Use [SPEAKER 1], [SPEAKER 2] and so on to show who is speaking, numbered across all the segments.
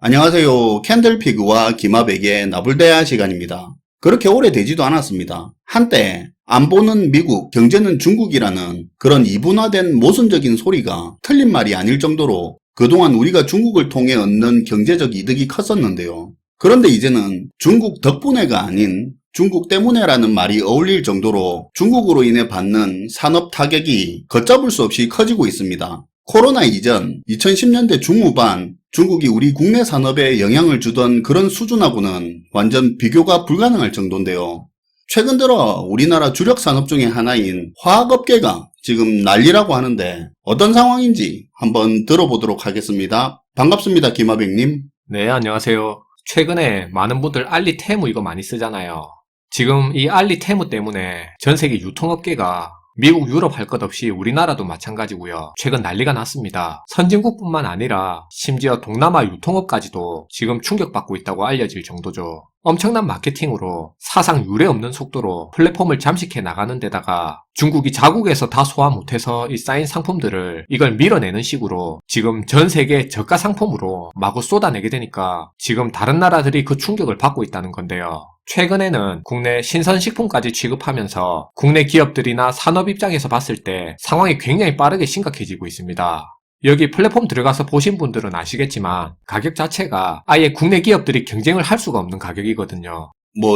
[SPEAKER 1] 안녕하세요. 캔들피그와 기마백의 나불대화 시간입니다. 그렇게 오래되지도 않았습니다. 한때 안보는 미국, 경제는 중국이라는 그런 이분화된 모순적인 소리가 틀린 말이 아닐 정도로 그동안 우리가 중국을 통해 얻는 경제적 이득이 컸었는데요. 그런데 이제는 중국 덕분에가 아닌 중국 때문에라는 말이 어울릴 정도로 중국으로 인해 받는 산업 타격이 걷잡을 수 없이 커지고 있습니다. 코로나 이전 2010년대 중후반 중국이 우리 국내 산업에 영향을 주던 그런 수준하고는 완전 비교가 불가능할 정도인데요. 최근 들어 우리나라 주력 산업 중에 하나인 화학업계가 지금 난리라고 하는데 어떤 상황인지 한번 들어보도록 하겠습니다. 반갑습니다, 김하백님.
[SPEAKER 2] 네, 안녕하세요. 최근에 많은 분들 알리테무 이거 많이 쓰잖아요. 지금 이 알리테무 때문에 전 세계 유통업계가 미국, 유럽 할 것 없이 우리나라도 마찬가지고요. 최근 난리가 났습니다. 선진국뿐만 아니라 심지어 동남아 유통업까지도 지금 충격받고 있다고 알려질 정도죠. 엄청난 마케팅으로 사상 유례 없는 속도로 플랫폼을 잠식해 나가는 데다가 중국이 자국에서 다 소화 못해서 이 쌓인 상품들을 이걸 밀어내는 식으로 지금 전 세계 저가 상품으로 마구 쏟아내게 되니까 지금 다른 나라들이 그 충격을 받고 있다는 건데요. 최근에는 국내 신선식품까지 취급하면서 국내 기업들이나 산업 입장에서 봤을 때 상황이 굉장히 빠르게 심각해지고 있습니다. 여기 플랫폼 들어가서 보신 분들은 아시겠지만 가격 자체가 아예 국내 기업들이 경쟁을 할 수가 없는 가격이거든요.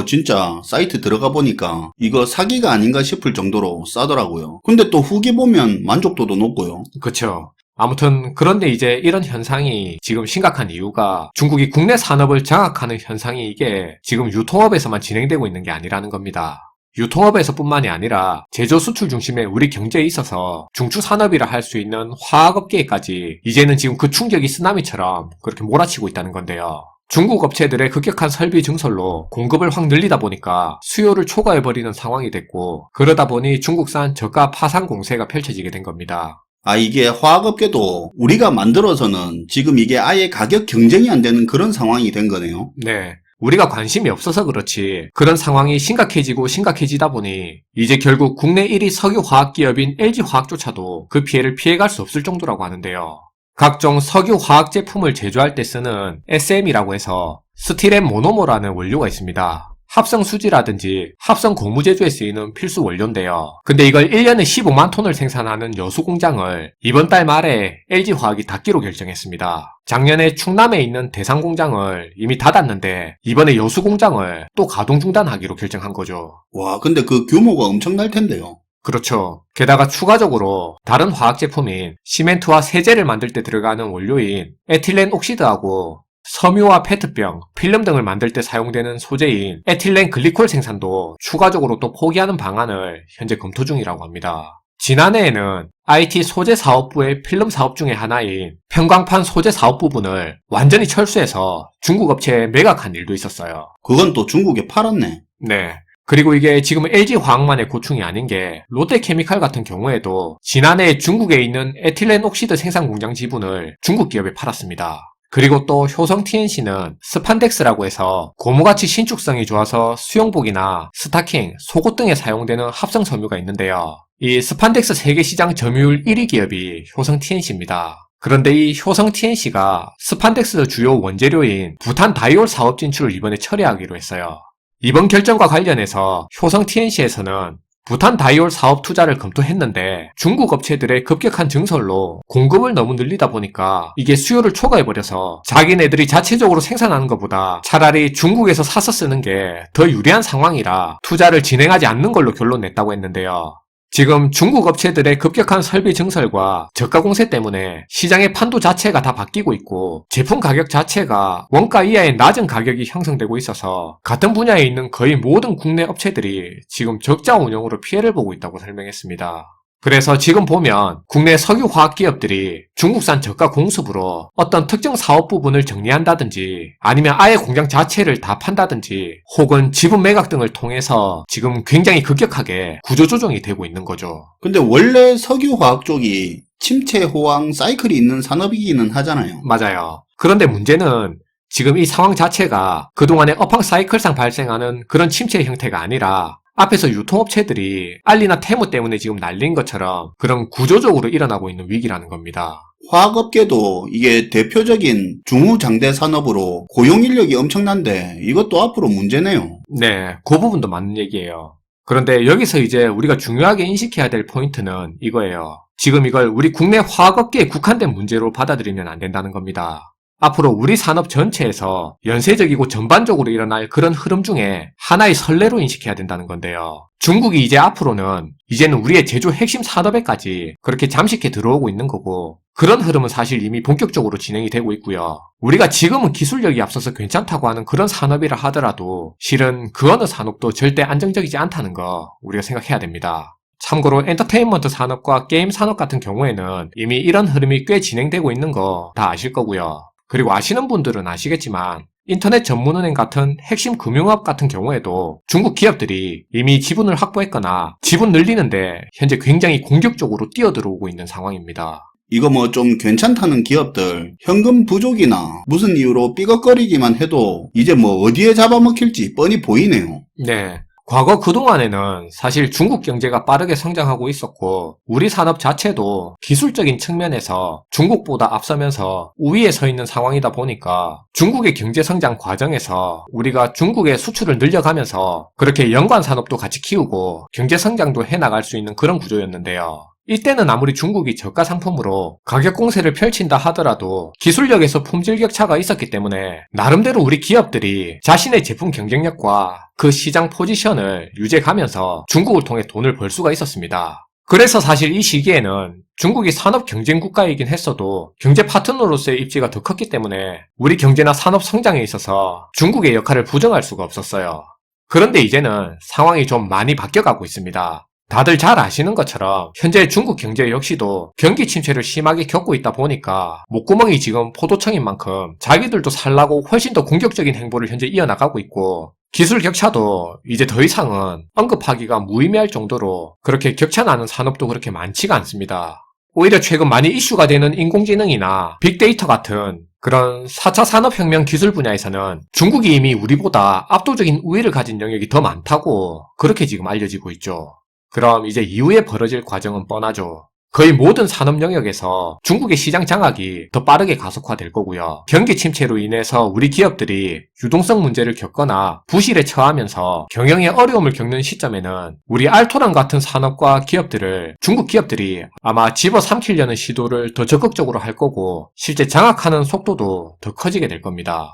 [SPEAKER 1] 진짜 사이트 들어가 보니까 이거 사기가 아닌가 싶을 정도로 싸더라고요. 근데 또 후기 보면 만족도도 높고요.
[SPEAKER 2] 그쵸. 아무튼 그런데 이제 이런 현상이 지금 심각한 이유가 중국이 국내 산업을 장악하는 현상이 이게 지금 유통업에서만 진행되고 있는 게 아니라는 겁니다. 유통업에서뿐만이 아니라 제조 수출 중심의 우리 경제에 있어서 중추산업이라 할 수 있는 화학업계까지 이제는 지금 그 충격이 쓰나미처럼 그렇게 몰아치고 있다는 건데요. 중국 업체들의 급격한 설비 증설로 공급을 확 늘리다 보니까 수요를 초과해버리는 상황이 됐고 그러다 보니 중국산 저가 파산 공세가 펼쳐지게 된 겁니다.
[SPEAKER 1] 이게 화학업계도 우리가 만들어서는 지금 이게 아예 가격 경쟁이 안 되는 그런 상황이 된 거네요.
[SPEAKER 2] 네. 우리가 관심이 없어서 그렇지 그런 상황이 심각해지고 심각해지다 보니 이제 결국 국내 1위 석유화학기업인 LG화학조차도 그 피해를 피해갈 수 없을 정도라고 하는데요. 각종 석유화학 제품을 제조할 때 쓰는 SM이라고 해서 스틸앤 모노머라는 원료가 있습니다. 합성 수지라든지 합성 고무 제조에 쓰이는 필수 원료인데요. 근데 이걸 1년에 15만 톤을 생산하는 여수 공장을 이번 달 말에 LG화학이 닫기로 결정했습니다. 작년에 충남에 있는 대상 공장을 이미 닫았는데 이번에 여수 공장을 또 가동 중단하기로 결정한 거죠.
[SPEAKER 1] 와, 근데 그 규모가 엄청날 텐데요.
[SPEAKER 2] 그렇죠. 게다가 추가적으로 다른 화학 제품인 시멘트와 세제를 만들 때 들어가는 원료인 에틸렌 옥시드하고 섬유와 페트병, 필름 등을 만들 때 사용되는 소재인 에틸렌 글리콜 생산도 추가적으로 또 포기하는 방안을 현재 검토 중이라고 합니다. 지난해에는 IT 소재 사업부의 필름 사업 중에 하나인 편광판 소재 사업 부분을 완전히 철수해서 중국 업체에 매각한 일도 있었어요.
[SPEAKER 1] 그건 또 중국에 팔았네.
[SPEAKER 2] 네. 그리고 이게 지금 LG화학만의 고충이 아닌 게 롯데케미칼 같은 경우에도 지난해 중국에 있는 에틸렌 옥시드 생산 공장 지분을 중국 기업에 팔았습니다. 그리고 또 효성 TNC는 스판덱스라고 해서 고무같이 신축성이 좋아서 수영복이나 스타킹, 속옷 등에 사용되는 합성 섬유가 있는데요. 이 스판덱스 세계 시장 점유율 1위 기업이 효성 TNC입니다. 그런데 이 효성 TNC가 스판덱스 주요 원재료인 부탄 다이올 사업 진출을 이번에 처리하기로 했어요. 이번 결정과 관련해서 효성 TNC에서는 부탄 다이올 사업 투자를 검토했는데 중국 업체들의 급격한 증설로 공급을 너무 늘리다 보니까 이게 수요를 초과해버려서 자기네들이 자체적으로 생산하는 것보다 차라리 중국에서 사서 쓰는 게 더 유리한 상황이라 투자를 진행하지 않는 걸로 결론 냈다고 했는데요. 지금 중국 업체들의 급격한 설비 증설과 저가 공세 때문에 시장의 판도 자체가 다 바뀌고 있고 제품 가격 자체가 원가 이하의 낮은 가격이 형성되고 있어서 같은 분야에 있는 거의 모든 국내 업체들이 지금 적자 운영으로 피해를 보고 있다고 설명했습니다. 그래서 지금 보면 국내 석유화학 기업들이 중국산 저가 공습으로 어떤 특정 사업 부분을 정리한다든지 아니면 아예 공장 자체를 다 판다든지 혹은 지분 매각 등을 통해서 지금 굉장히 급격하게 구조조정이 되고 있는 거죠.
[SPEAKER 1] 근데 원래 석유화학 쪽이 침체 호황 사이클이 있는 산업이기는 하잖아요.
[SPEAKER 2] 맞아요. 그런데 문제는 지금 이 상황 자체가 그동안의 업황 사이클상 발생하는 그런 침체 형태가 아니라 앞에서 유통업체들이 알리나 테무 때문에 지금 난린 것처럼 그런 구조적으로 일어나고 있는 위기라는 겁니다.
[SPEAKER 1] 화학업계도 이게 대표적인 중후장대 산업으로 고용 인력이 엄청난데 이것도 앞으로 문제네요.
[SPEAKER 2] 네, 그 부분도 맞는 얘기예요. 그런데 여기서 이제 우리가 중요하게 인식해야 될 포인트는 이거예요. 지금 이걸 우리 국내 화학업계에 국한된 문제로 받아들이면 안 된다는 겁니다. 앞으로 우리 산업 전체에서 연쇄적이고 전반적으로 일어날 그런 흐름 중에 하나의 선례로 인식해야 된다는 건데요. 중국이 이제는 우리의 제조 핵심 산업에까지 그렇게 잠식해 들어오고 있는 거고, 그런 흐름은 사실 이미 본격적으로 진행이 되고 있고요. 우리가 지금은 기술력이 앞서서 괜찮다고 하는 그런 산업이라 하더라도 실은 그 어느 산업도 절대 안정적이지 않다는 거 우리가 생각해야 됩니다. 참고로 엔터테인먼트 산업과 게임 산업 같은 경우에는 이미 이런 흐름이 꽤 진행되고 있는 거 다 아실 거고요. 그리고 아시는 분들은 아시겠지만 인터넷 전문은행 같은 핵심 금융업 같은 경우에도 중국 기업들이 이미 지분을 확보했거나 지분 늘리는데 현재 굉장히 공격적으로 뛰어들어오고 있는 상황입니다.
[SPEAKER 1] 이거 뭐 좀 괜찮다는 기업들 현금 부족이나 무슨 이유로 삐걱거리기만 해도 이제 뭐 어디에 잡아먹힐지 뻔히 보이네요.
[SPEAKER 2] 네. 과거 그동안에는 사실 중국 경제가 빠르게 성장하고 있었고 우리 산업 자체도 기술적인 측면에서 중국보다 앞서면서 우위에 서 있는 상황이다 보니까 중국의 경제 성장 과정에서 우리가 중국의 수출을 늘려가면서 그렇게 연관 산업도 같이 키우고 경제 성장도 해나갈 수 있는 그런 구조였는데요. 이때는 아무리 중국이 저가 상품으로 가격 공세를 펼친다 하더라도 기술력에서 품질 격차가 있었기 때문에 나름대로 우리 기업들이 자신의 제품 경쟁력과 그 시장 포지션을 유지해가면서 중국을 통해 돈을 벌 수가 있었습니다. 그래서 사실 이 시기에는 중국이 산업 경쟁 국가이긴 했어도 경제 파트너로서의 입지가 더 컸기 때문에 우리 경제나 산업 성장에 있어서 중국의 역할을 부정할 수가 없었어요. 그런데 이제는 상황이 좀 많이 바뀌어가고 있습니다. 다들 잘 아시는 것처럼 현재 중국 경제 역시도 경기 침체를 심하게 겪고 있다 보니까 목구멍이 지금 포도청인 만큼 자기들도 살라고 훨씬 더 공격적인 행보를 현재 이어나가고 있고, 기술 격차도 이제 더 이상은 언급하기가 무의미할 정도로 그렇게 격차 나는 산업도 그렇게 많지가 않습니다. 오히려 최근 많이 이슈가 되는 인공지능이나 빅데이터 같은 그런 4차 산업혁명 기술 분야에서는 중국이 이미 우리보다 압도적인 우위를 가진 영역이 더 많다고 그렇게 지금 알려지고 있죠. 그럼 이제 이후에 벌어질 과정은 뻔하죠. 거의 모든 산업 영역에서 중국의 시장 장악이 더 빠르게 가속화될 거고요. 경기 침체로 인해서 우리 기업들이 유동성 문제를 겪거나 부실에 처하면서 경영에 어려움을 겪는 시점에는 우리 알토란 같은 산업과 기업들을 중국 기업들이 아마 집어삼키려는 시도를 더 적극적으로 할 거고 실제 장악하는 속도도 더 커지게 될 겁니다.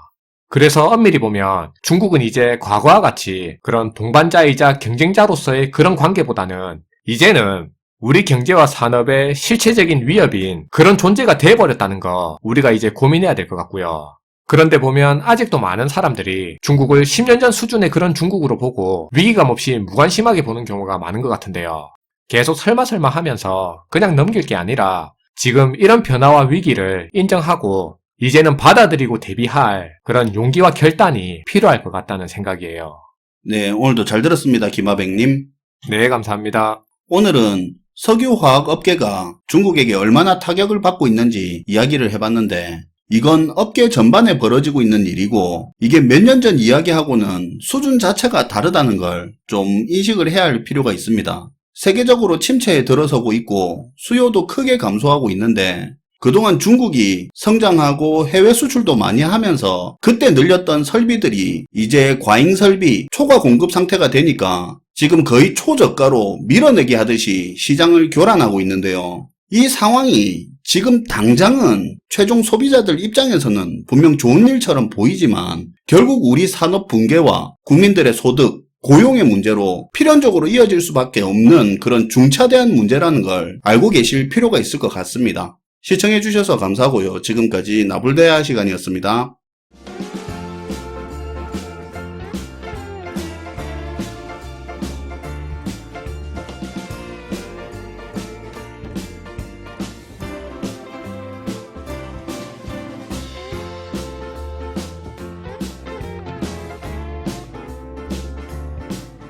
[SPEAKER 2] 그래서 엄밀히 보면 중국은 이제 과거와 같이 그런 동반자이자 경쟁자로서의 그런 관계보다는 이제는 우리 경제와 산업의 실체적인 위협인 그런 존재가 돼버렸다는 거 우리가 이제 고민해야 될 것 같고요. 그런데 보면 아직도 많은 사람들이 중국을 10년 전 수준의 그런 중국으로 보고 위기감 없이 무관심하게 보는 경우가 많은 것 같은데요. 계속 설마설마 하면서 그냥 넘길 게 아니라 지금 이런 변화와 위기를 인정하고 이제는 받아들이고 대비할 그런 용기와 결단이 필요할 것 같다는 생각이에요.
[SPEAKER 1] 네, 오늘도 잘 들었습니다. 김하백님.
[SPEAKER 2] 네, 감사합니다.
[SPEAKER 1] 오늘은 석유화학 업계가 중국에게 얼마나 타격을 받고 있는지 이야기를 해봤는데 이건 업계 전반에 벌어지고 있는 일이고 이게 몇 년 전 이야기하고는 수준 자체가 다르다는 걸 좀 인식을 해야 할 필요가 있습니다. 세계적으로 침체에 들어서고 있고 수요도 크게 감소하고 있는데 그동안 중국이 성장하고 해외 수출도 많이 하면서 그때 늘렸던 설비들이 이제 과잉 설비, 초과 공급 상태가 되니까 지금 거의 초저가로 밀어내기 하듯이 시장을 교란하고 있는데요. 이 상황이 지금 당장은 최종 소비자들 입장에서는 분명 좋은 일처럼 보이지만 결국 우리 산업 붕괴와 국민들의 소득, 고용의 문제로 필연적으로 이어질 수밖에 없는 그런 중차대한 문제라는 걸 알고 계실 필요가 있을 것 같습니다. 시청해주셔서 감사하고요. 지금까지 나불대화 시간이었습니다.